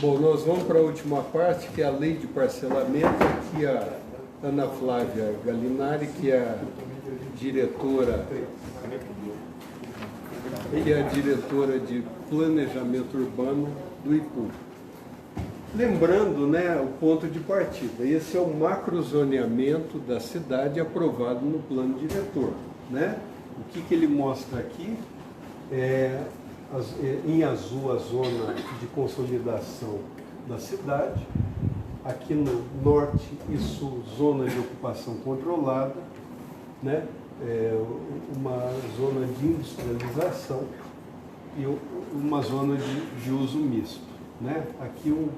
Bom, nós vamos para a última parte, que é a lei de parcelamento. Aqui a Ana Flávia Galinari, que é a diretora de Planejamento Urbano do IPU. Lembrando, né, o ponto de partida, esse é o macrozoneamento da cidade aprovado no plano diretor, né? O que ele mostra aqui é, em azul, a zona de consolidação da cidade, aqui no norte e sul, zona de ocupação controlada, né? Uma zona de industrialização e uma zona de uso misto, né? Aqui um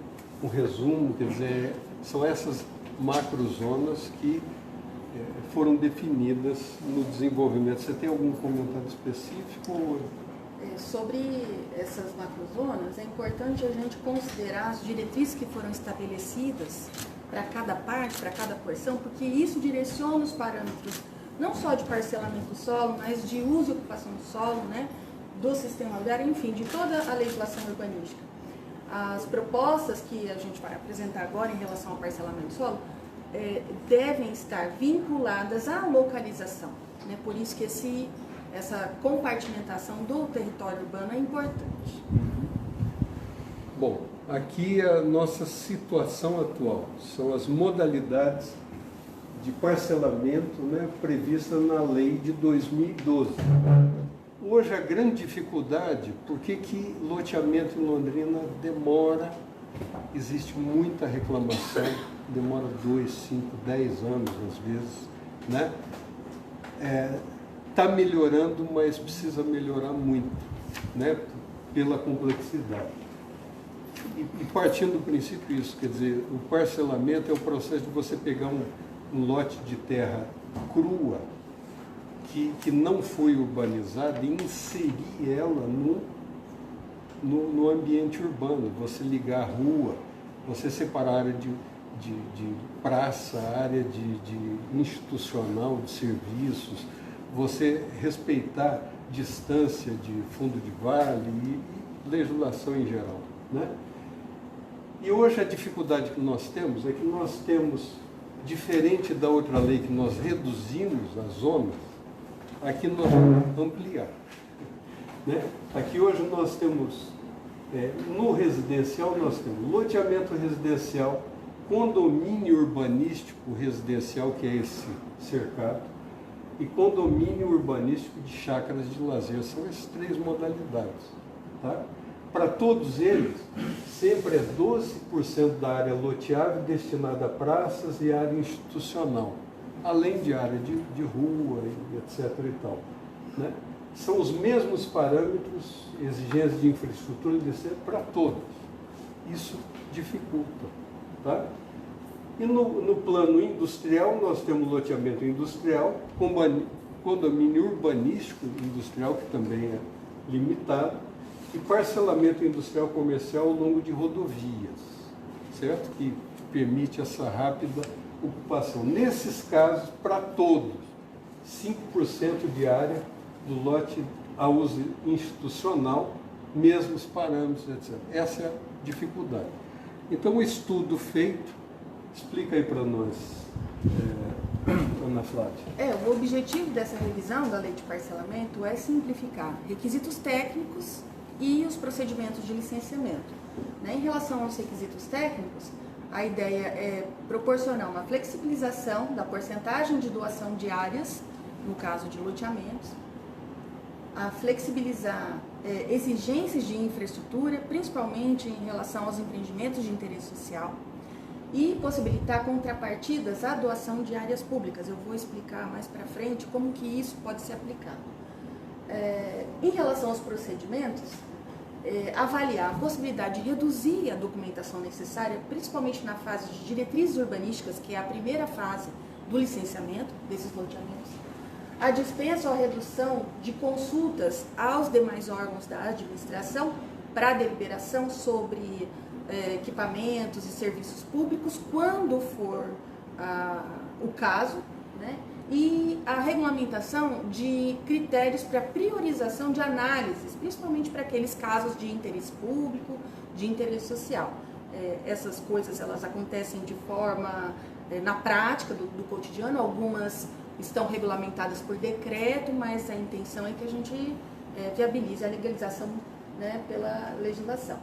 resumo, quer dizer, são essas macrozonas que foram definidas no desenvolvimento. Você tem algum comentário específico? Sobre essas macrozonas, é importante a gente considerar as diretrizes que foram estabelecidas para cada parte, para cada porção, porque isso direciona os parâmetros não só de parcelamento do solo, mas de uso e ocupação do solo, né, do sistema viário, enfim, de toda a legislação urbanística. As propostas que a gente vai apresentar agora em relação ao parcelamento do solo devem estar vinculadas à localização, né, por isso que essa compartimentação do território urbano é importante. Bom, aqui a nossa situação atual são as modalidades de parcelamento, né, prevista na lei de 2012. Hoje a grande dificuldade, por que loteamento em Londrina demora, existe muita reclamação, demora 2, 5, 10 anos às vezes, né? Está melhorando, mas precisa melhorar muito, né, pela complexidade. E partindo do princípio isso, quer dizer, o parcelamento é o processo de você pegar um lote de terra crua, que não foi urbanizada, e inserir ela no ambiente urbano, você ligar a rua, você separar a área de praça, a área de institucional, de serviços, você respeitar distância de fundo de vale e legislação em geral, né? E hoje a dificuldade que nós temos é que nós temos, diferente da outra lei que nós reduzimos as zonas, aqui nós vamos ampliar, né? Aqui hoje nós temos, no residencial nós temos loteamento residencial, condomínio urbanístico residencial, que é esse cercado, e condomínio urbanístico de chácaras de lazer. São essas 3 modalidades, tá? Para todos eles, sempre é 12% da área loteável destinada a praças e área institucional, além de área de rua, e etc. e tal, né? São os mesmos parâmetros, exigências de infraestrutura para todos. Isso dificulta, tá? E no plano industrial, nós temos loteamento industrial, condomínio urbanístico industrial, que também é limitado, e parcelamento industrial comercial ao longo de rodovias, certo? Que permite essa rápida ocupação. Nesses casos, para todos, 5% de área do lote a uso institucional, mesmos parâmetros, etc. Essa é a dificuldade. Então, o estudo feito, explica aí para nós, Ana Flávia. O objetivo dessa revisão da lei de parcelamento é simplificar requisitos técnicos e os procedimentos de licenciamento, né? Em relação aos requisitos técnicos, a ideia é proporcionar uma flexibilização da porcentagem de doação de áreas, no caso de loteamentos, a flexibilizar exigências de infraestrutura, principalmente em relação aos empreendimentos de interesse social, e possibilitar contrapartidas à doação de áreas públicas. Eu vou explicar mais para frente como que isso pode ser aplicado. Em relação aos procedimentos, avaliar a possibilidade de reduzir a documentação necessária, principalmente na fase de diretrizes urbanísticas, que é a primeira fase do licenciamento desses loteamentos, a dispensa ou a redução de consultas aos demais órgãos da administração para deliberação sobre equipamentos e serviços públicos, quando for o caso, né? E a regulamentação de critérios para priorização de análises, principalmente para aqueles casos de interesse público, de interesse social. essas coisas elas acontecem de forma na prática do cotidiano, algumas estão regulamentadas por decreto, mas a intenção é que a gente viabilize a legalização, né, pela legislação.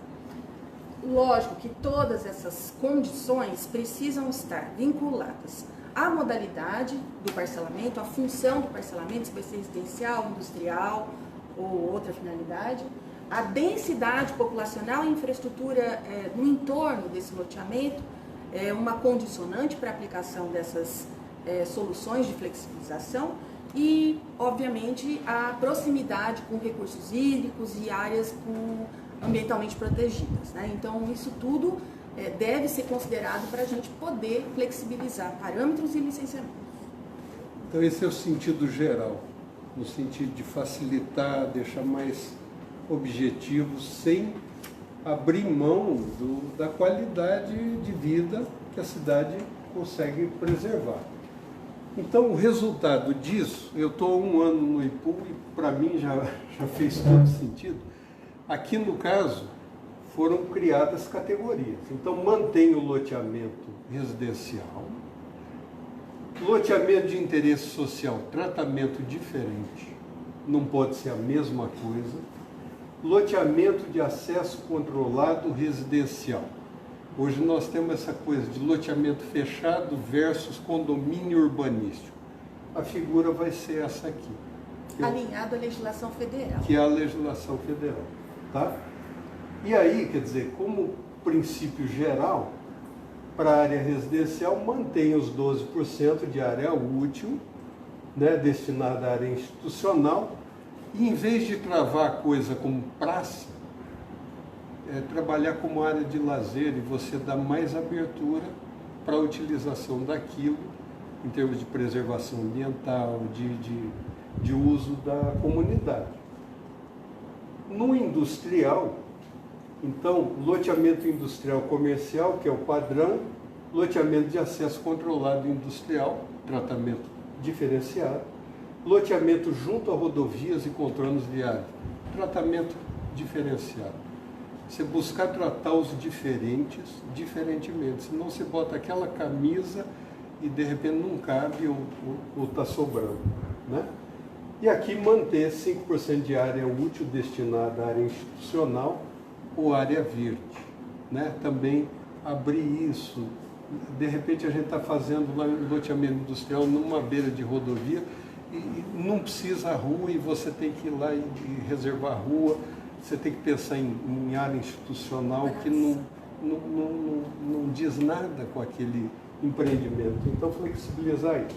Lógico que todas essas condições precisam estar vinculadas à modalidade do parcelamento, à função do parcelamento, se vai ser residencial, industrial ou outra finalidade, a densidade populacional e infraestrutura no entorno desse loteamento é uma condicionante para a aplicação dessas soluções de flexibilização e, obviamente, a proximidade com recursos hídricos e áreas ambientalmente protegidas, né? Então, isso tudo deve ser considerado para a gente poder flexibilizar parâmetros e licenciamentos. Então, esse é o sentido geral, no sentido de facilitar, deixar mais objetivos, sem abrir mão da qualidade de vida que a cidade consegue preservar. Então, o resultado disso, eu estou 1 ano no IPU e para mim já fez todo sentido. Aqui, no caso, foram criadas categorias. Então, mantém o loteamento residencial, loteamento de interesse social, tratamento diferente, não pode ser a mesma coisa. Loteamento de acesso controlado residencial. Hoje nós temos essa coisa de loteamento fechado versus condomínio urbanístico. A figura vai ser essa aqui. Alinhado à legislação federal. Que é a legislação federal. Tá? E aí, quer dizer, como princípio geral, para a área residencial, mantém os 12% de área útil, né, destinada à área institucional, e em vez de travar a coisa como praça, trabalhar como área de lazer e você dar mais abertura para a utilização daquilo em termos de preservação ambiental, de uso da comunidade. No industrial, então, loteamento industrial comercial, que é o padrão, loteamento de acesso controlado industrial, tratamento diferenciado, loteamento junto a rodovias e contornos viários, tratamento diferenciado. Você buscar tratar os diferentemente, senão você bota aquela camisa e de repente não cabe ou está sobrando, né? E aqui manter 5% de área útil destinada à área institucional ou área verde, né? Também abrir isso. De repente a gente está fazendo lá um loteamento industrial numa beira de rodovia e não precisa rua e você tem que ir lá e reservar a rua. Você tem que pensar em área institucional que não diz nada com aquele empreendimento. Então, flexibilizar isso.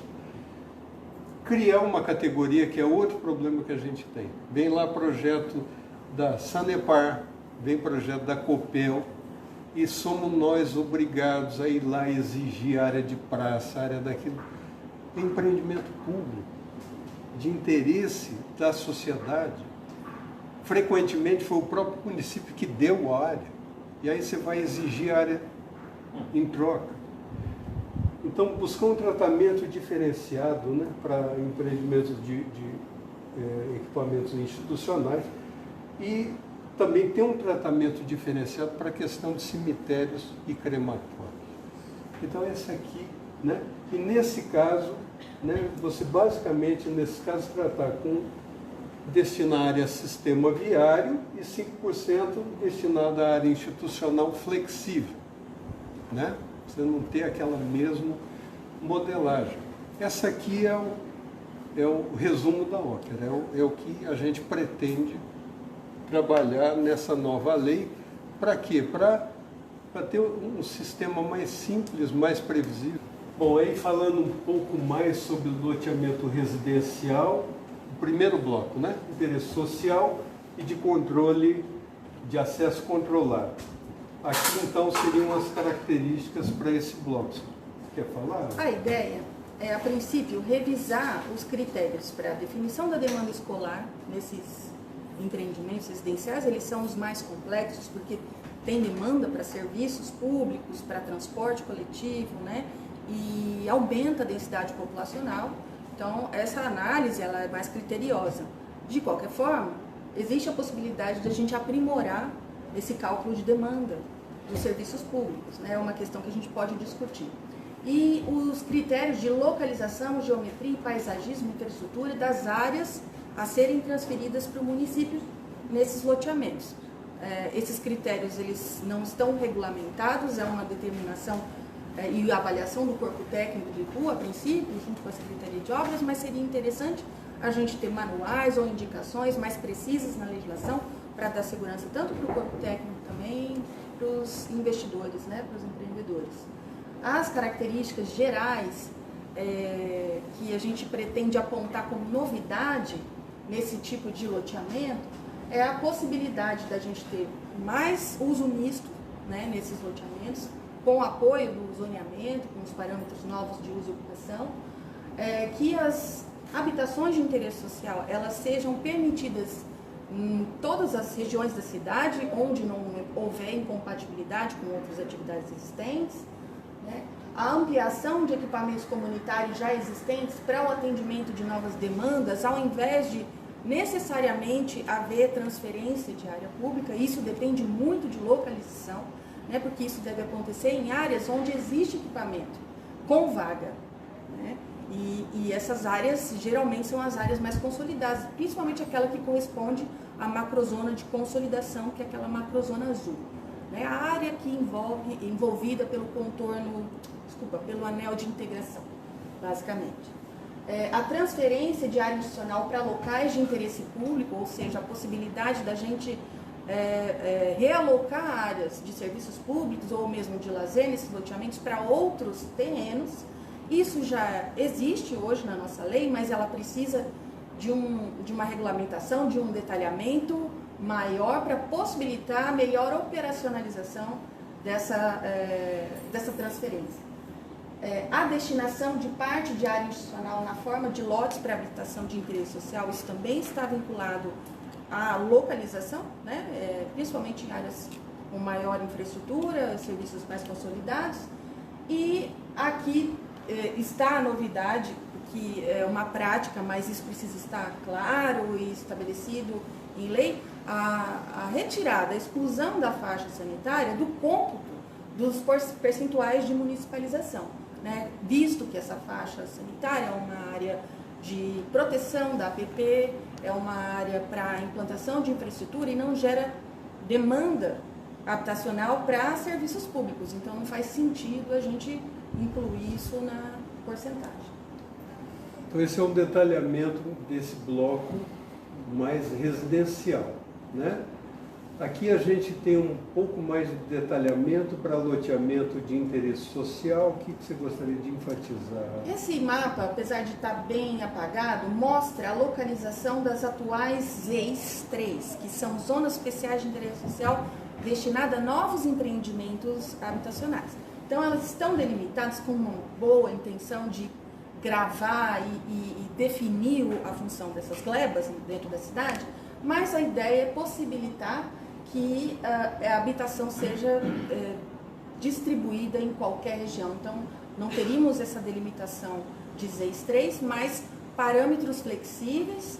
Criar uma categoria que é outro problema que a gente tem. Vem lá projeto da Sanepar, vem projeto da Copel, e somos nós obrigados a ir lá exigir área de praça, área daquilo. Empreendimento público, de interesse da sociedade. Frequentemente foi o próprio município que deu a área, e aí você vai exigir área em troca. Então, buscar um tratamento diferenciado, né, para empreendimentos de equipamentos institucionais e também ter um tratamento diferenciado para a questão de cemitérios e crematórios. Então, esse aqui, né, e nesse caso, né, você basicamente, nesse caso, tratar com destinar a sistema viário e 5% destinado à área institucional flexível, né? Você não ter aquela mesma modelagem. Essa aqui é o resumo da ópera, é o que a gente pretende trabalhar nessa nova lei. Para quê? Para ter um sistema mais simples, mais previsível. Bom, aí falando um pouco mais sobre o loteamento residencial, o primeiro bloco, né? Interesse social e de controle de acesso controlado. Aqui, então, seriam as características para esse bloco. Você quer falar? A ideia é, a princípio, revisar os critérios para a definição da demanda escolar nesses empreendimentos residenciais. Eles são os mais complexos, porque tem demanda para serviços públicos, para transporte coletivo, né? E aumenta a densidade populacional. Então, essa análise ela é mais criteriosa. De qualquer forma, existe a possibilidade de a gente aprimorar esse cálculo de demanda. dos serviços públicos, né? É uma questão que a gente pode discutir. E os critérios de localização, geometria e paisagismo, infraestrutura das áreas a serem transferidas para o município nesses loteamentos. Esses critérios eles não estão regulamentados, é uma determinação e avaliação do corpo técnico do IPU, a princípio, junto com a Secretaria de Obras, mas seria interessante a gente ter manuais ou indicações mais precisas na legislação para dar segurança tanto para o corpo técnico também para os investidores, né, para os empreendedores. As características gerais que a gente pretende apontar como novidade nesse tipo de loteamento é a possibilidade da gente ter mais uso misto, né, nesses loteamentos, com o apoio do zoneamento, com os parâmetros novos de uso e ocupação, que as habitações de interesse social elas sejam permitidas em todas as regiões da cidade, onde não houver incompatibilidade com outras atividades existentes, né? A ampliação de equipamentos comunitários já existentes para o atendimento de novas demandas, ao invés de necessariamente haver transferência de área pública. Isso depende muito de localização, né? Porque isso deve acontecer em áreas onde existe equipamento com vaga, né? E essas áreas geralmente são as áreas mais consolidadas, principalmente aquela que corresponde à macrozona de consolidação, que é aquela macrozona azul, né? A área que envolvida pelo contorno, pelo anel de integração, basicamente. A transferência de área institucional para locais de interesse público, ou seja, a possibilidade da gente realocar áreas de serviços públicos ou mesmo de lazer nesses loteamentos para outros terrenos. Isso já existe hoje na nossa lei, mas ela precisa de uma regulamentação, de um detalhamento maior para possibilitar a melhor operacionalização dessa transferência. A destinação de parte de área institucional na forma de lotes para habitação de interesse social, isso também está vinculado à localização, né? Principalmente em áreas com maior infraestrutura, serviços mais consolidados. E aqui está a novidade, que é uma prática, mas isso precisa estar claro e estabelecido em lei, a retirada, a exclusão da faixa sanitária do cômputo dos percentuais de municipalização, né? Visto que essa faixa sanitária é uma área de proteção da APP, é uma área para implantação de infraestrutura e não gera demanda habitacional para serviços públicos. Então não faz sentido a gente incluir isso na porcentagem. Então esse é um detalhamento desse bloco mais residencial, né? Aqui a gente tem um pouco mais de detalhamento para loteamento de interesse social. O que você gostaria de enfatizar? Esse mapa, apesar de estar bem apagado, mostra a localização das atuais ZEIs 3, que são Zonas Especiais de Interesse Social destinadas a novos empreendimentos habitacionais. Então elas estão delimitadas com uma boa intenção de gravar e definir a função dessas glebas dentro da cidade, mas a ideia é possibilitar que a habitação seja distribuída em qualquer região. Então, não teríamos essa delimitação de ZEIs 3, mas parâmetros flexíveis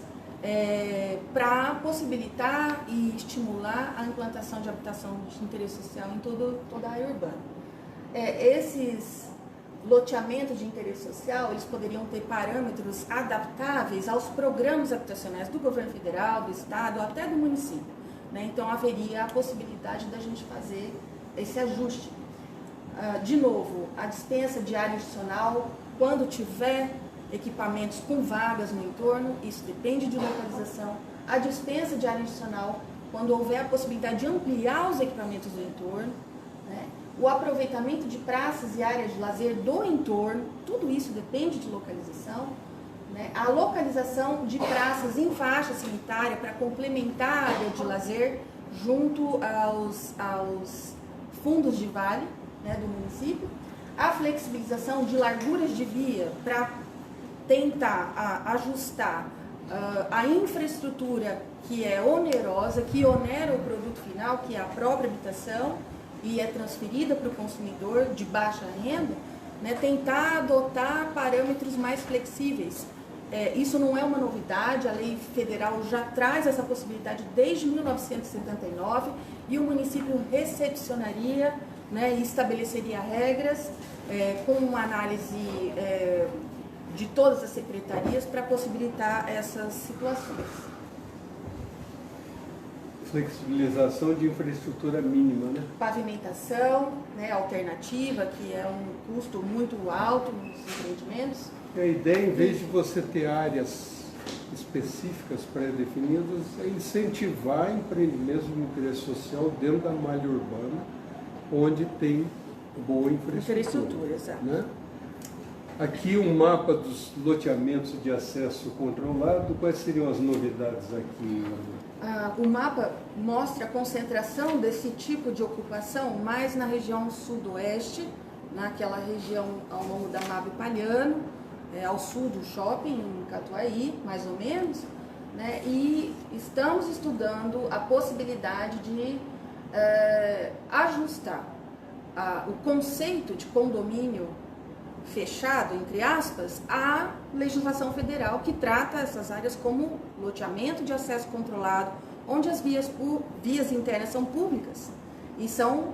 para possibilitar e estimular a implantação de habitação de interesse social em toda a área urbana. Esses loteamentos de interesse social, eles poderiam ter parâmetros adaptáveis aos programas habitacionais do governo federal, do estado, até do município, né? Então haveria a possibilidade da gente fazer esse ajuste. De novo, a dispensa de área institucional, quando tiver equipamentos com vagas no entorno, isso depende de localização. A dispensa de área institucional, quando houver a possibilidade de ampliar os equipamentos do entorno, né? O aproveitamento de praças e áreas de lazer do entorno, tudo isso depende de localização, né? A localização de praças em faixa sanitária para complementar a área de lazer junto aos fundos de vale, né, do município. A flexibilização de larguras de via para tentar ajustar a infraestrutura que é onerosa, que onera o produto final, que é a própria habitação, e é transferida para o consumidor de baixa renda, né, tentar adotar parâmetros mais flexíveis Isso não é uma novidade, a lei federal já traz essa possibilidade desde 1979 e o município recepcionaria, né, e estabeleceria regras com uma análise de todas as secretarias para possibilitar essas situações. Flexibilização de infraestrutura mínima, né? Pavimentação, né, alternativa, que é um custo muito alto nos empreendimentos. A ideia, em vez de você ter áreas específicas pré-definidas, é incentivar empreendimentos de interesse social dentro da malha urbana, onde tem boa infraestrutura. Exato. Né? Aqui um mapa dos loteamentos de acesso controlado. Quais seriam as novidades aqui? O mapa mostra a concentração desse tipo de ocupação mais na região sudoeste, naquela região ao longo da Nave Palhano, ao sul do shopping, em Catuaí, mais ou menos, né? E estamos estudando a possibilidade de ajustar o conceito de condomínio fechado, entre aspas, à legislação federal que trata essas áreas como loteamento de acesso controlado, onde as vias internas são públicas e são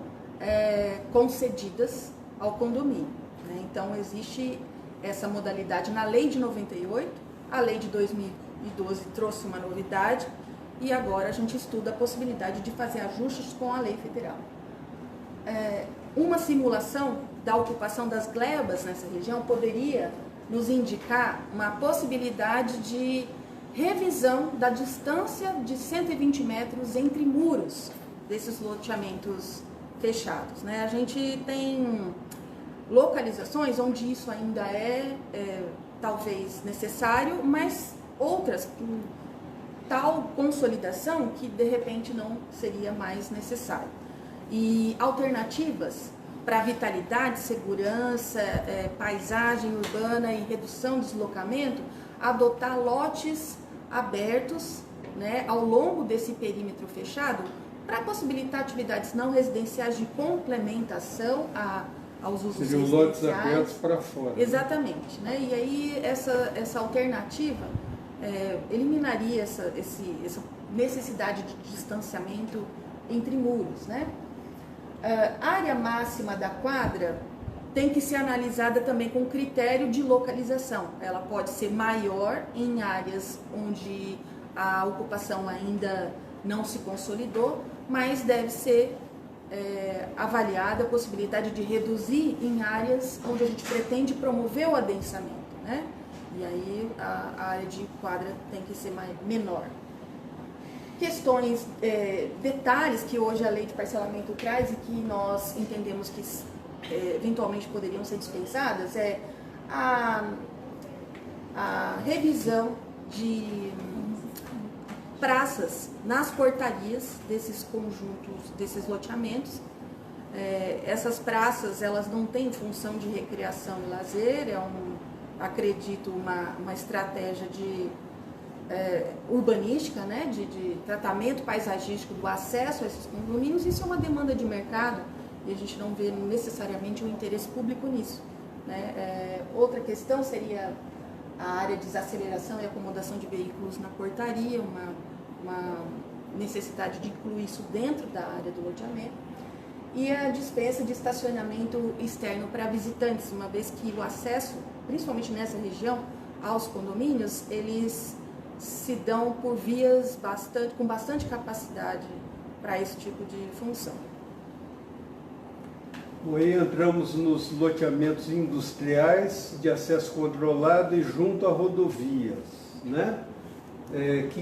concedidas ao condomínio, né? Então existe essa modalidade na lei de 98, a lei de 2012 trouxe uma novidade e agora a gente estuda a possibilidade de fazer ajustes com a lei federal. Uma simulação da ocupação das glebas nessa região poderia nos indicar uma possibilidade de revisão da distância de 120 metros entre muros desses loteamentos fechados, né? A gente tem localizações onde isso ainda talvez necessário, mas outras com tal consolidação que de repente não seria mais necessário. E alternativas para vitalidade, segurança, paisagem urbana e redução de deslocamento, adotar lotes abertos, né, ao longo desse perímetro fechado para possibilitar atividades não residenciais de complementação aos usos residenciais. Seriam lotes abertos para fora. Exatamente, né? E aí essa alternativa eliminaria essa necessidade de distanciamento entre muros, né? A área máxima da quadra tem que ser analisada também com critério de localização. Ela pode ser maior em áreas onde a ocupação ainda não se consolidou, mas deve ser avaliada a possibilidade de reduzir em áreas onde a gente pretende promover o adensamento, né? E aí a área de quadra tem que ser menor. Questões, detalhes que hoje a lei de parcelamento traz e que nós entendemos que eventualmente poderiam ser dispensadas a revisão de praças nas portarias desses conjuntos, desses loteamentos. Essas praças, elas não têm função de recreação e lazer, acredito, uma estratégia de urbanística, né, de tratamento paisagístico do acesso a esses condomínios. Isso é uma demanda de mercado e a gente não vê necessariamente um interesse público nisso, né? Outra questão seria a área de desaceleração e acomodação de veículos na portaria, uma necessidade de incluir isso dentro da área do loteamento, e a dispensa de estacionamento externo para visitantes, uma vez que o acesso, principalmente nessa região, aos condomínios, eles se dão por vias com bastante capacidade para esse tipo de função. Bom, aí entramos nos loteamentos industriais de acesso controlado e junto a rodovias, né?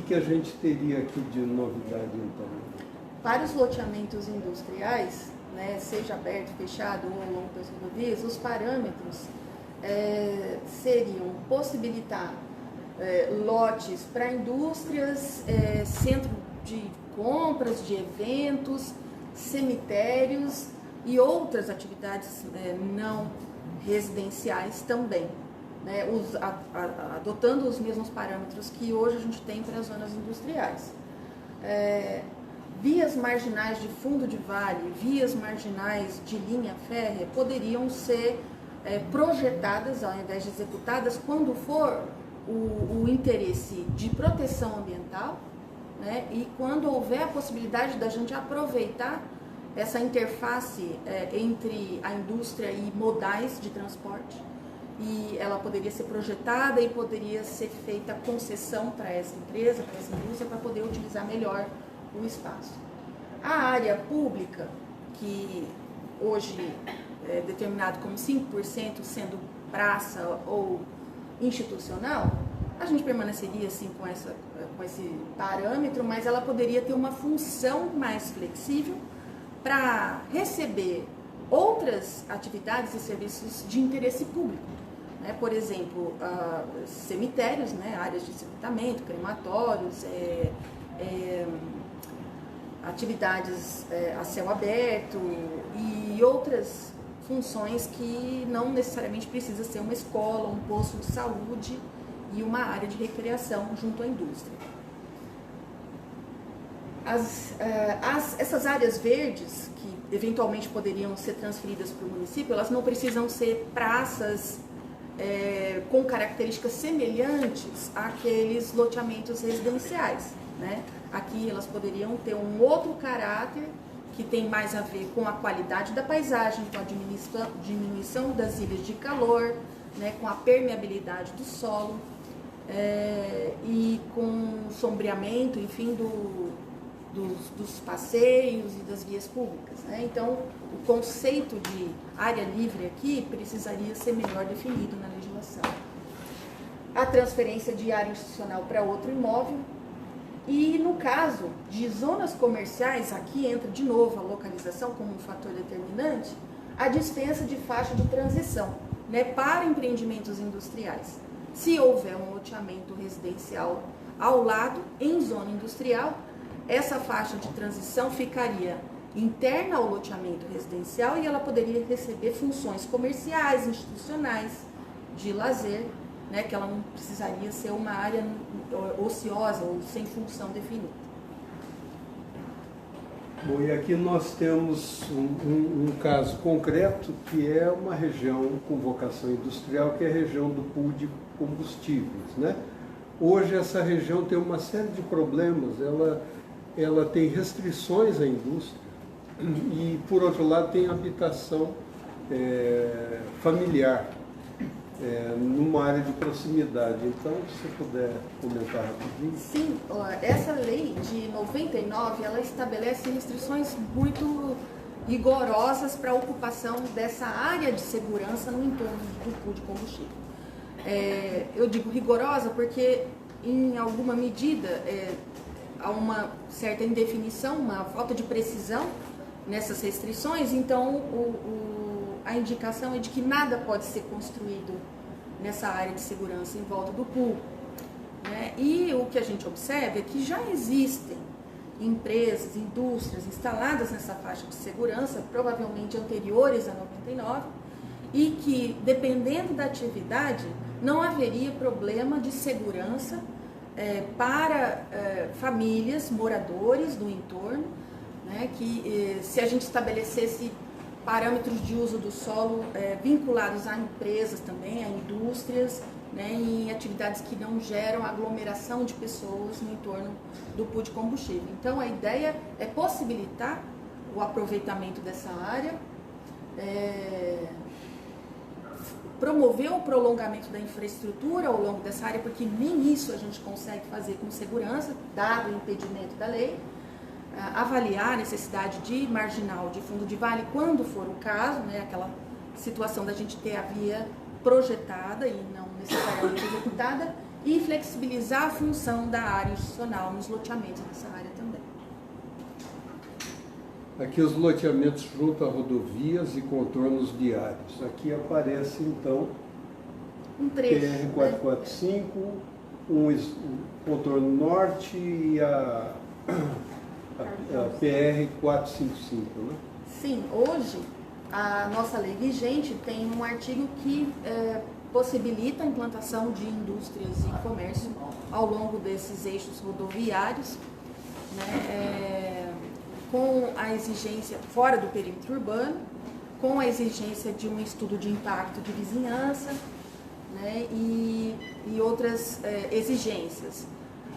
Que a gente teria aqui de novidade, então? Para os loteamentos industriais, né, seja aberto, fechado ou ao longo das rodovias, os parâmetros seriam possibilitar lotes para indústrias, centro de compras, de eventos, cemitérios e outras atividades não residenciais também, né, adotando os mesmos parâmetros que hoje a gente tem para as zonas industriais. Vias marginais de fundo de vale, vias marginais de linha férrea poderiam ser projetadas ao invés de executadas quando for o interesse de proteção ambiental, né? E quando houver a possibilidade da gente aproveitar essa interface entre a indústria e modais de transporte, e ela poderia ser projetada e poderia ser feita concessão para essa empresa, para essa indústria, para poder utilizar melhor o espaço. A área pública, que hoje é determinado como 5% sendo praça ou institucional, a gente permaneceria assim com esse parâmetro, mas ela poderia ter uma função mais flexível para receber outras atividades e serviços de interesse público, né? Por exemplo, cemitérios, né? Áreas de sepultamento, crematórios, atividades a céu aberto e outras funções que não necessariamente precisa ser uma escola, um posto de saúde e uma área de recreação junto à indústria. Essas áreas verdes, que eventualmente poderiam ser transferidas para o município, elas não precisam ser praças com características semelhantes àqueles loteamentos residenciais, né? Aqui elas poderiam ter um outro caráter que tem mais a ver com a qualidade da paisagem, com a diminuição das ilhas de calor, né, com a permeabilidade do solo e com o sombreamento, enfim, dos passeios e das vias públicas, né? Então, o conceito de área livre aqui precisaria ser melhor definido na legislação. A transferência de área institucional para outro imóvel. E no caso de zonas comerciais, aqui entra de novo a localização como um fator determinante, a dispensa de faixa de transição, né, para empreendimentos industriais. Se houver um loteamento residencial ao lado, em zona industrial, essa faixa de transição ficaria interna ao loteamento residencial e ela poderia receber funções comerciais, institucionais, de lazer, né, que ela não precisaria ser uma área ociosa ou sem função definida. Bom, e aqui nós temos um caso concreto que é uma região com vocação industrial, que é a região do pool de combustíveis, né? Hoje essa região tem uma série de problemas, ela tem restrições à indústria e, por outro lado, tem habitação familiar. Numa área de proximidade. Então, se puder comentar rapidinho. Sim, essa lei de 99, ela estabelece restrições muito rigorosas para a ocupação dessa área de segurança no entorno do pool de combustível. Eu digo rigorosa porque, em alguma medida, há uma certa indefinição, uma falta de precisão nessas restrições, então a indicação é de que nada pode ser construído nessa área de segurança em volta do pool, né? E o que a gente observa é que já existem empresas, indústrias instaladas nessa faixa de segurança, provavelmente anteriores a 99, e que, dependendo da atividade, não haveria problema de segurança para famílias, moradores do entorno, né? Que se a gente estabelecesse parâmetros de uso do solo vinculados a empresas também, a indústrias, né, em atividades que não geram aglomeração de pessoas no entorno do pool de combustível. Então, a ideia é possibilitar o aproveitamento dessa área, promover o prolongamento da infraestrutura ao longo dessa área, porque nem isso a gente consegue fazer com segurança, dado o impedimento da lei. Avaliar a necessidade de marginal de fundo de vale quando for o caso, né, aquela situação da gente ter a via projetada e não necessariamente executada, e flexibilizar a função da área institucional nos loteamentos nessa área também. Aqui os loteamentos junto a rodovias e contornos viários. Aqui aparece então Um trecho, PR-445, um contorno norte e a PR-455, né? Sim, hoje a nossa lei vigente tem um artigo que possibilita a implantação de indústrias e comércio ao longo desses eixos rodoviários, né, com a exigência, fora do perímetro urbano, com a exigência de um estudo de impacto de vizinhança né, e outras exigências.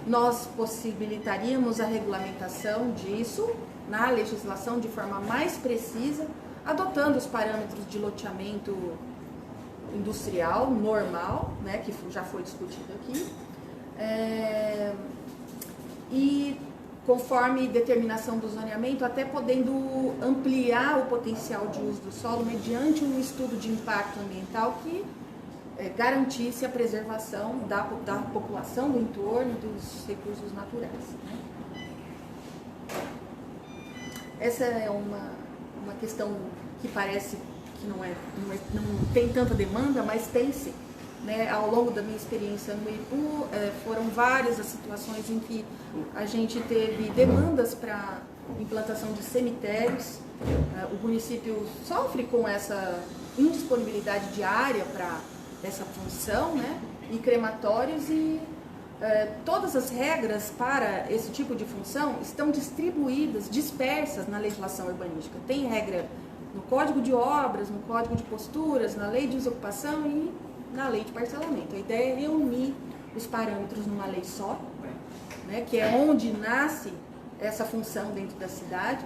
Nós possibilitaríamos a regulamentação disso na legislação de forma mais precisa, adotando os parâmetros de loteamento industrial normal, né, que já foi discutido aqui, e conforme determinação do zoneamento, até podendo ampliar o potencial de uso do solo mediante um estudo de impacto ambiental que garantisse a preservação da população do entorno e dos recursos naturais, né? Essa é uma questão que parece que não tem tanta demanda, mas tem sim. Né? Ao longo da minha experiência no IPU, foram várias as situações em que a gente teve demandas para implantação de cemitérios. O município sofre com essa indisponibilidade de área para essa função, né? E crematórios, e todas as regras para esse tipo de função estão distribuídas, dispersas na legislação urbanística. Tem regra no Código de Obras, no Código de Posturas, na Lei de Desocupação e na Lei de Parcelamento. A ideia é reunir os parâmetros numa lei só, né, que é onde nasce essa função dentro da cidade.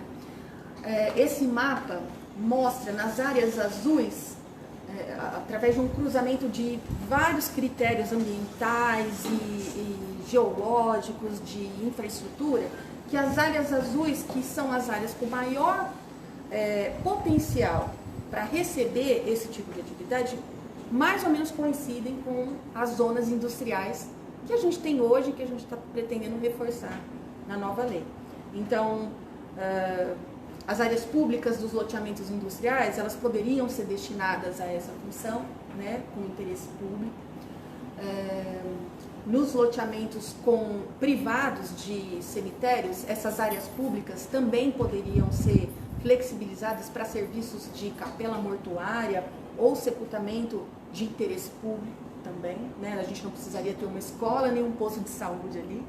Esse mapa mostra nas áreas azuis, através de um cruzamento de vários critérios ambientais e geológicos, de infraestrutura, que as áreas azuis, que são as áreas com maior potencial para receber esse tipo de atividade, mais ou menos coincidem com as zonas industriais que a gente tem hoje e que a gente está pretendendo reforçar na nova lei. Então, as áreas públicas dos loteamentos industriais, elas poderiam ser destinadas a essa função, né, com interesse público. Nos loteamentos privados de cemitérios, essas áreas públicas também poderiam ser flexibilizadas para serviços de capela mortuária ou sepultamento de interesse público também, né? A gente não precisaria ter uma escola nem um posto de saúde ali.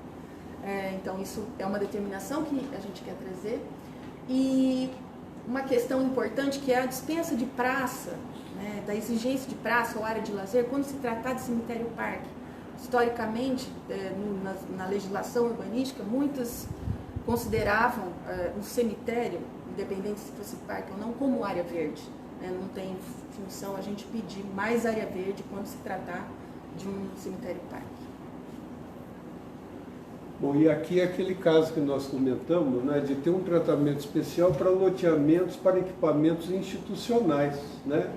Então isso é uma determinação que a gente quer trazer. E uma questão importante, que é a dispensa de praça, né? Da exigência de praça ou área de lazer quando se tratar de cemitério-parque. Historicamente, na legislação urbanística, muitas consideravam um cemitério, independente se fosse parque ou não, como área verde. Não tem função a gente pedir mais área verde quando se tratar de um cemitério-parque. Bom, e aqui é aquele caso que nós comentamos, né, de ter um tratamento especial para loteamentos para equipamentos institucionais, né?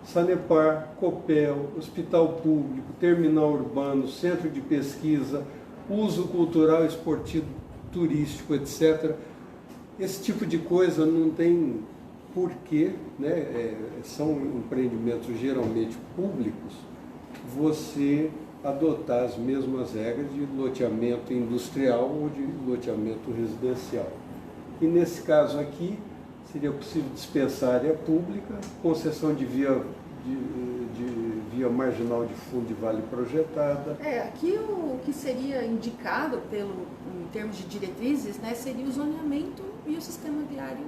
Sanepar, Copel, Hospital Público, Terminal Urbano, Centro de Pesquisa, Uso Cultural, Esportivo, Turístico, etc. Esse tipo de coisa não tem porquê, né? São empreendimentos geralmente públicos, você adotar as mesmas regras de loteamento industrial ou de loteamento residencial. E nesse caso aqui, seria possível dispensar área pública, concessão de via marginal de fundo de vale projetada. Aqui o que seria indicado em termos de diretrizes, né, seria o zoneamento e o sistema viário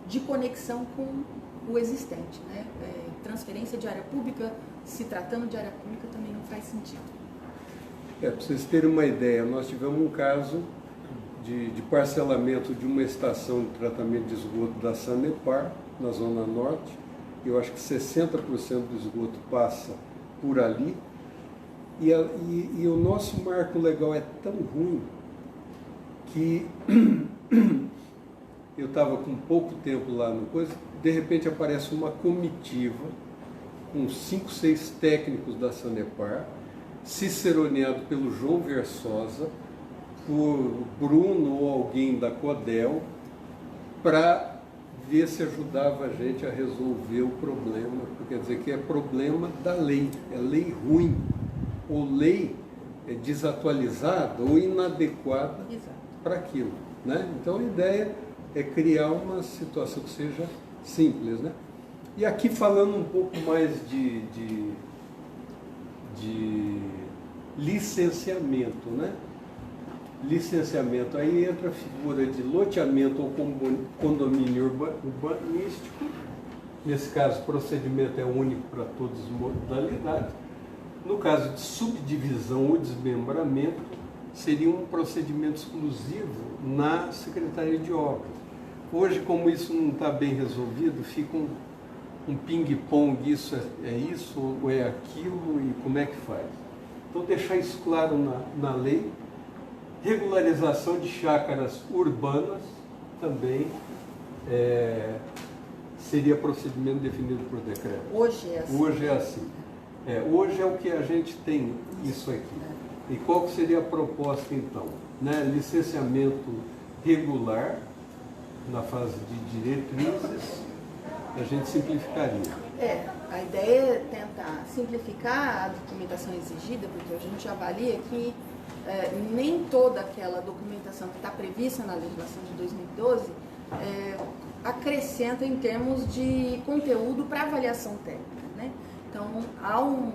de conexão com o existente, né? Transferência de área pública, se tratando de área pública, também não faz sentido. Para vocês terem uma ideia, nós tivemos um caso de parcelamento de uma estação de tratamento de esgoto da Sanepar, na Zona Norte. Eu acho que 60% do esgoto passa por ali. E o nosso marco legal é tão ruim que eu estava com pouco tempo lá no coisa, de repente aparece uma comitiva com 5, 6 técnicos da Sanepar, ciceroneado pelo João Versosa, por Bruno ou alguém da Codel, para ver se ajudava a gente a resolver o problema, quer dizer que é problema da lei, é lei ruim, ou lei desatualizada ou inadequada para aquilo, né? Então a ideia é criar uma situação que seja simples, né? E aqui falando um pouco mais de licenciamento, né? Licenciamento, aí entra a figura de loteamento ou condomínio urbanístico. Nesse caso, o procedimento é único para todas as modalidades. No caso de subdivisão ou desmembramento, seria um procedimento exclusivo na Secretaria de Obras. Hoje, como isso não está bem resolvido, fica um ping-pong, isso é isso ou é aquilo e como é que faz. Então, deixar isso claro na lei. Regularização de chácaras urbanas também seria procedimento definido por decreto. Hoje é assim. Hoje é assim. Hoje é o que a gente tem isso aqui. E qual que seria a proposta então? Né? Licenciamento regular, na fase de diretrizes, a gente simplificaria. A ideia é tentar simplificar a documentação exigida, porque a gente avalia que nem toda aquela documentação que está prevista na legislação de 2012 acrescenta em termos de conteúdo para avaliação técnica, né? Então, há um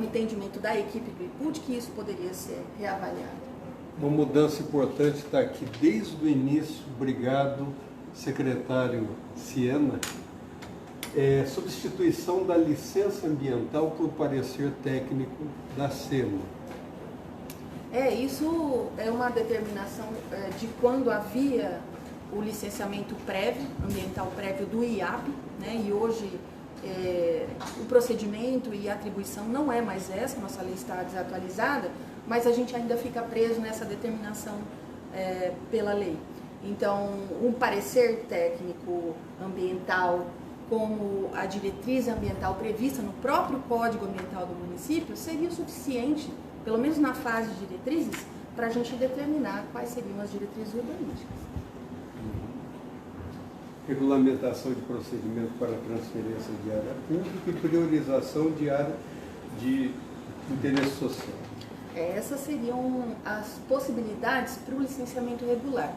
entendimento da equipe do IPUD que isso poderia ser reavaliado. Uma mudança importante está aqui desde o início, obrigado, secretário Siena, substituição da licença ambiental por parecer técnico da SEMA. Isso é uma determinação de quando havia o licenciamento prévio, ambiental prévio do IAP, né? E hoje o procedimento e a atribuição não é mais essa, nossa lei está desatualizada, mas a gente ainda fica preso nessa determinação pela lei. Então, um parecer técnico ambiental, como a diretriz ambiental prevista no próprio Código Ambiental do município, seria o suficiente, pelo menos na fase de diretrizes, para a gente determinar quais seriam as diretrizes urbanísticas. Regulamentação de procedimento para transferência de área pública e priorização de área de interesse social. Essas seriam as possibilidades para o licenciamento regular.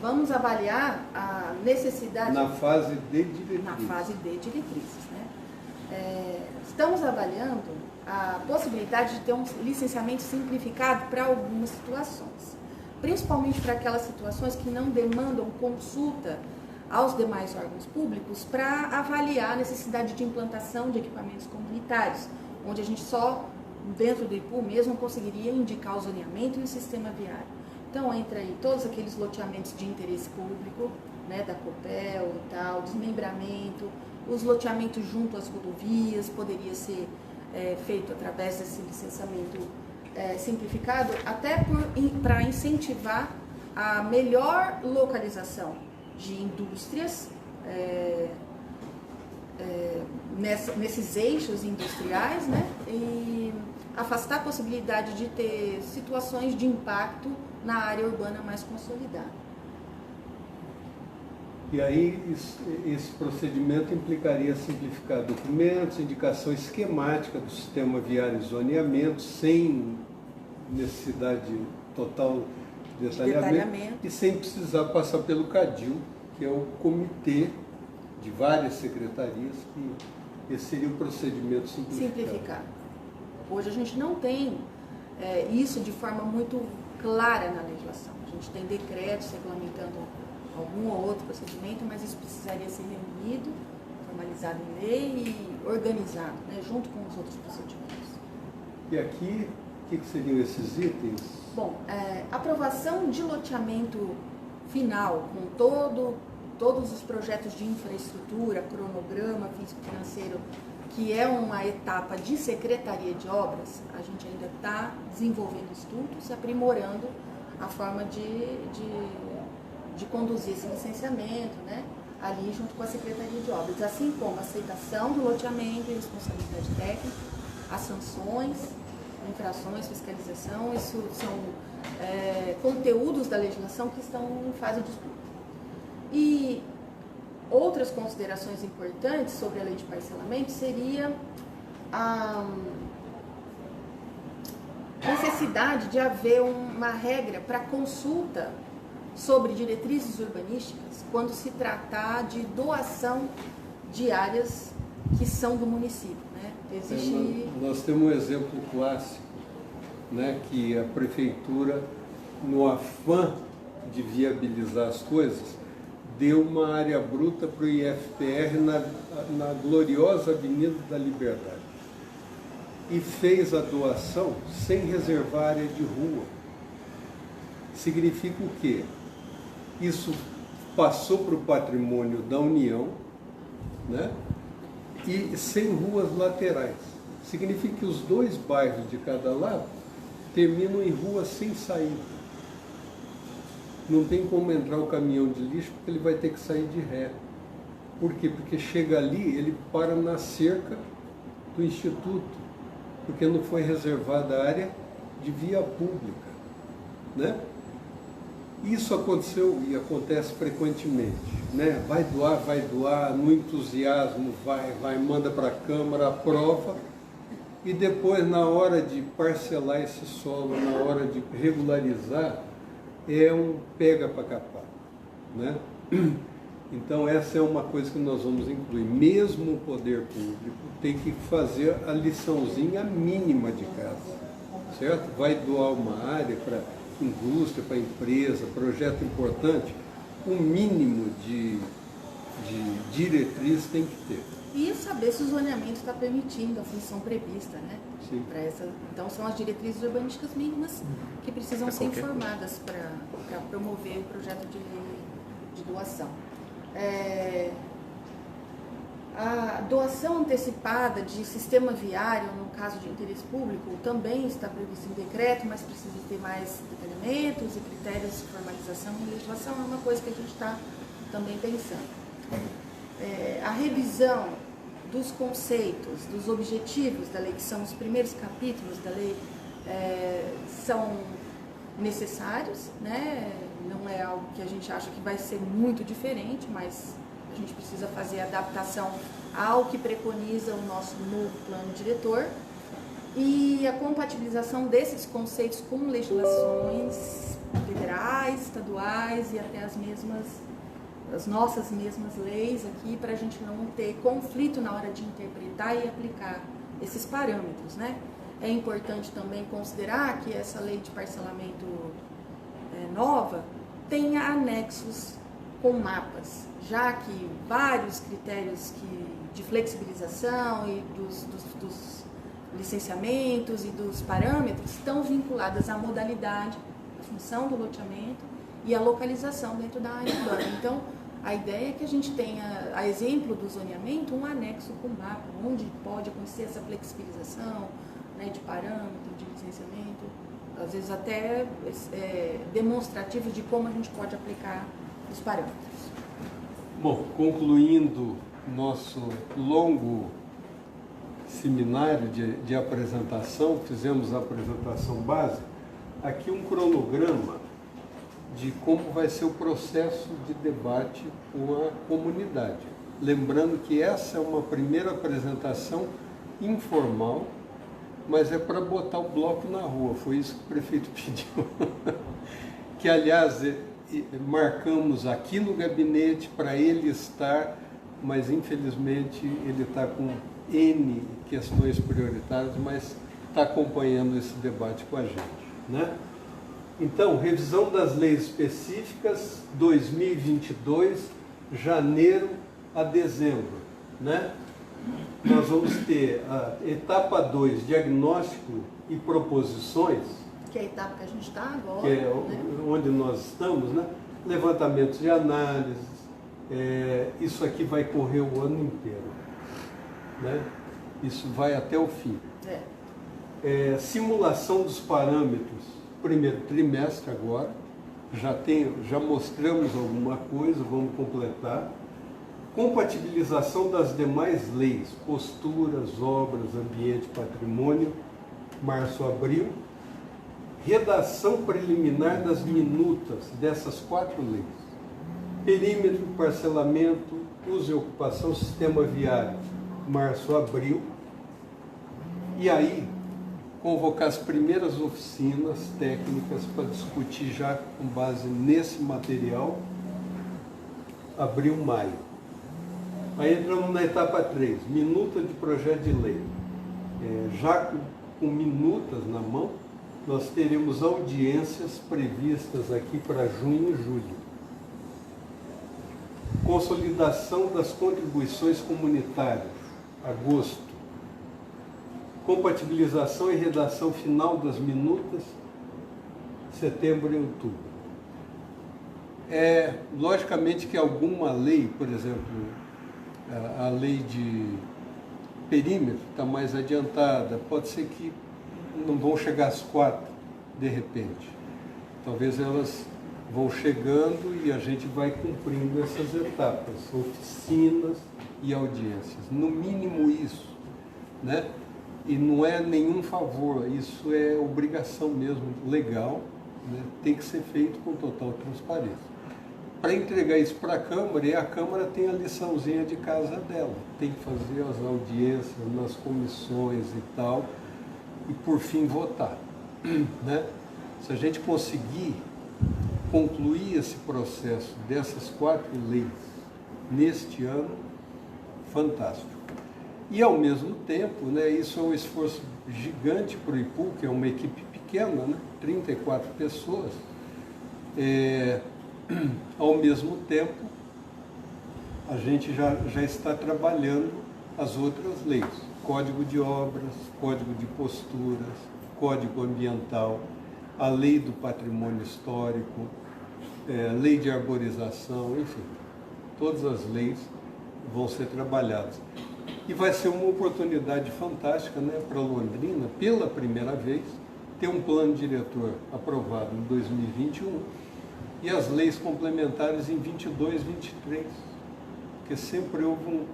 Vamos avaliar a necessidade... Na fase de diretrizes. Na fase de diretrizes, né? Estamos avaliando a possibilidade de ter um licenciamento simplificado para algumas situações, principalmente para aquelas situações que não demandam consulta aos demais órgãos públicos para avaliar a necessidade de implantação de equipamentos comunitários, onde a gente só, dentro do IPU mesmo, conseguiria indicar o zoneamento e o sistema viário. Então, entra aí todos aqueles loteamentos de interesse público, né, da Copel e tal, desmembramento, os loteamentos junto às rodovias, poderia ser feito através desse licenciamento simplificado, até para incentivar a melhor localização de indústrias nesses eixos industriais, né, e afastar a possibilidade de ter situações de impacto na área urbana mais consolidada. E aí esse procedimento implicaria simplificar documentos, indicação esquemática do sistema viário e zoneamento, sem necessidade total de detalhamento e sem precisar passar pelo CADIL, que é o comitê de várias secretarias, que esse seria o procedimento simplificado. Hoje a gente não tem isso de forma muito clara na legislação. A gente tem decretos regulamentando algum ou outro procedimento, mas isso precisaria ser reunido, formalizado em lei e organizado, né, junto com os outros procedimentos. E aqui, o que seriam esses itens? Bom, aprovação de loteamento final, com todos os projetos de infraestrutura, cronograma físico-financeiro, que é uma etapa de Secretaria de Obras. A gente ainda está desenvolvendo estudos, aprimorando a forma de conduzir esse licenciamento, né, ali junto com a Secretaria de Obras, assim como a aceitação do loteamento e responsabilidade técnica, as sanções, infrações, fiscalização. Isso são conteúdos da legislação que estão em fase de estudo. E outras considerações importantes sobre a lei de parcelamento seria a necessidade de haver uma regra para consulta sobre diretrizes urbanísticas quando se tratar de doação de áreas que são do município, né? Nós temos um exemplo clássico, né, que a prefeitura, no afã de viabilizar as coisas, deu uma área bruta para o IFPR na gloriosa Avenida da Liberdade. e fez a doação sem reservar área de rua. Significa o quê? Isso passou para o patrimônio da União, né? E sem ruas laterais. Significa que os 2 bairros de cada lado terminam em ruas sem saída. Não tem como entrar o caminhão de lixo, porque ele vai ter que sair de ré. Por quê? Porque chega ali, ele para na cerca do Instituto, porque não foi reservada a área de via pública, né? Isso aconteceu e acontece frequentemente, né? Vai doar, no entusiasmo, vai, manda para a Câmara, aprova, e depois, na hora de parcelar esse solo, na hora de regularizar, é um pega para capar, né? Então essa é uma coisa que nós vamos incluir. Mesmo o poder público tem que fazer a liçãozinha mínima de casa, certo? Vai doar uma área para indústria, para empresa, projeto importante, o mínimo de diretriz tem que ter. E saber se o zoneamento está permitindo a função prevista, né? Sim. Então são as diretrizes urbanísticas mínimas que precisam ser informadas para promover o projeto de doação. A doação antecipada de sistema viário, no caso de interesse público, também está prevista em decreto, mas precisa ter mais detalhamentos e critérios de formalização e legislação, é uma coisa que a gente está também pensando. A revisão dos conceitos, dos objetivos da lei, que são os primeiros capítulos da lei, são necessários, né? Não é algo que a gente acha que vai ser muito diferente, mas a gente precisa fazer adaptação ao que preconiza o nosso novo plano diretor e a compatibilização desses conceitos com legislações federais, estaduais e até as nossas mesmas leis aqui, para a gente não ter conflito na hora de interpretar e aplicar esses parâmetros, né? É importante também considerar que essa lei de parcelamento nova tenha anexos com mapas, já que vários critérios de flexibilização e dos licenciamentos e dos parâmetros estão vinculados à modalidade, à função do loteamento e à localização dentro da área urbana. Então, a ideia é que a gente tenha, a exemplo do zoneamento, um anexo com mapa, onde pode acontecer essa flexibilização, né, de parâmetro, de licenciamento, às vezes até demonstrativos de como a gente pode aplicar os parâmetros. Bom, concluindo nosso longo seminário de apresentação, fizemos a apresentação básica, aqui um cronograma de como vai ser o processo de debate com a comunidade. Lembrando que essa é uma primeira apresentação informal, mas é para botar o bloco na rua, foi isso que o prefeito pediu. Que, aliás, marcamos aqui no gabinete para ele estar, mas infelizmente ele está com N questões prioritárias, mas está acompanhando esse debate com a gente, né? Então, revisão das leis específicas, 2022, janeiro a dezembro, né? Nós vamos ter a etapa 2, diagnóstico e proposições, que é a etapa que a gente está agora, que é né? onde nós estamos, né? Levantamentos de análises, isso aqui vai correr o ano inteiro, né? Isso vai até o fim. Simulação dos parâmetros, primeiro trimestre agora, já mostramos alguma coisa, vamos completar. Compatibilização das demais leis, posturas, obras, ambiente, patrimônio, março, abril. Redação preliminar das minutas dessas 4 leis. Perímetro, parcelamento, uso e ocupação, sistema viário, março, abril. E aí, convocar as primeiras oficinas técnicas para discutir já com base nesse material, abril, maio. Aí entramos na etapa 3, minuta de projeto de lei. Já com minutas na mão, nós teremos audiências previstas aqui para junho e julho. Consolidação das contribuições comunitárias, agosto. compatibilização e redação final das minutas, setembro e outubro. Logicamente que alguma lei, por exemplo, a lei de perímetro está mais adiantada, pode ser que não vão chegar às 4 de repente. Talvez elas vão chegando e a gente vai cumprindo essas etapas, oficinas e audiências. No mínimo isso, né? E não é nenhum favor, isso é obrigação mesmo, legal, né? Tem que ser feito com total transparência. Para entregar isso para a Câmara, e a Câmara tem a liçãozinha de casa dela, tem que fazer as audiências nas comissões e tal, e por fim votar, né? Se a gente conseguir concluir esse processo dessas 4 leis neste ano, fantástico. E ao mesmo tempo, né, isso é um esforço gigante para o IPU, que é uma equipe pequena, né, 34 pessoas. Ao mesmo tempo, a gente já está trabalhando as outras leis, Código de Obras, Código de Posturas, Código Ambiental, a Lei do Patrimônio Histórico, Lei de Arborização, enfim, todas as leis vão ser trabalhadas. E vai ser uma oportunidade fantástica, né, para Londrina, pela primeira vez, ter um plano diretor aprovado em 2021 e as leis complementares em 22, 23, porque sempre houve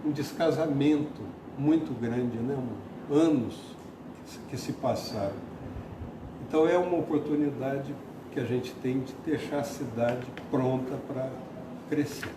um descasamento muito grande, né, anos que se passaram. Então é uma oportunidade que a gente tem de deixar a cidade pronta para crescer.